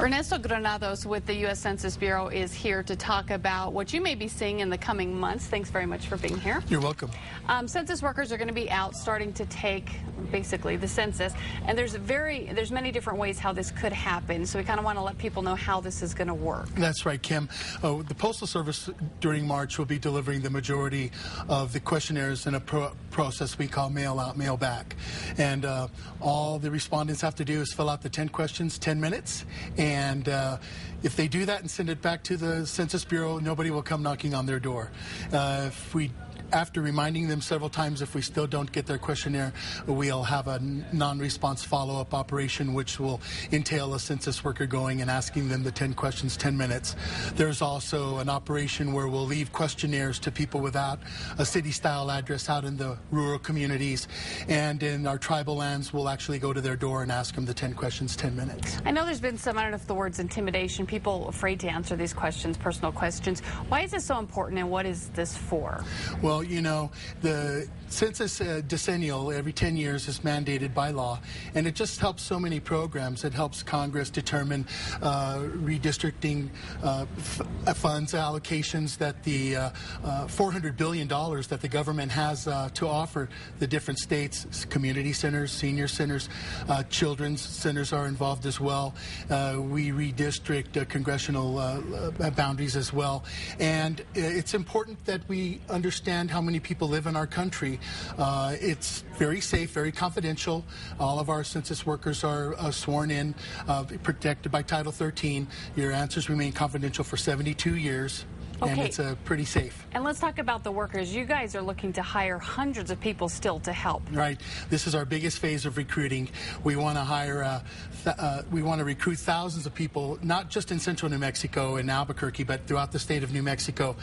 Ernesto Granados with the U.S. Census Bureau is here to talk about what you may be seeing in the coming months. Thanks very much for being here. You're welcome. Census workers are going to be out starting to take basically the census, and there's many different ways how this could happen. So we kind of want to let people know how this is going to work. That's right, Kim. The Postal Service during March will be delivering the majority of the questionnaires in a process we call mail out, mail back. And all the respondents have to do is fill out the 10 questions, 10 minutes. And if they do that and send it back to the Census Bureau, nobody will come knocking on their door. After reminding them several times, if we still don't get their questionnaire, we'll have a non-response follow-up operation, which will entail a census worker going and asking them the 10 questions, 10 minutes. There's also an operation where we'll leave questionnaires to people without a city-style address out in the rural communities. And in our tribal lands, we'll actually go to their door and ask them the 10 questions, 10 minutes. I know there's been some, I don't know if the word's intimidation, people afraid to answer these questions, personal questions. Why is this so important, and what is this for? Well, you know, the census decennial every 10 years is mandated by law, and it just helps so many programs. It helps Congress determine redistricting funds, allocations that the $400 billion that the government has to offer the different states. Community centers, senior centers, children's centers are involved as well. We redistrict congressional boundaries as well, and it's important that we understand how many people live in our country. It's very safe, very confidential. All of our census workers are sworn in, protected by Title 13. Your answers remain confidential for 72 years. Okay. And it's pretty safe. And let's talk about the workers. You guys are looking to hire hundreds of people still to help. Right. This is our biggest phase of recruiting. We want to hire, we want to recruit thousands of people, not just in central New Mexico and Albuquerque, but throughout the state of New Mexico.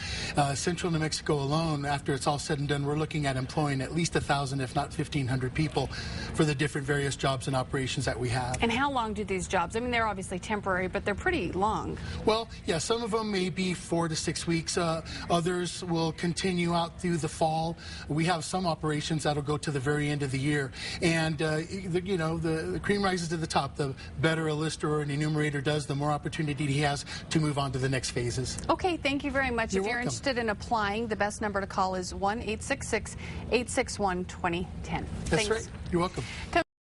Central New Mexico alone, after it's all said and done, we're looking at employing at least 1,000, if not 1,500 people for the different various jobs and operations that we have. And how long do these jobs, I mean, they're obviously temporary, but they're pretty long. Well, yeah, some of them may be 4 to 6 weeks. Others will continue out through the fall. We have some operations that'll go to the very end of the year. And, you know, the cream rises to the top. The better a lister or an enumerator does, the more opportunity he has to move on to the next phases. Okay, thank you very much. You're if you're welcome. interested in applying, the best number to call is 1-866-861-2010. That's right. You're welcome.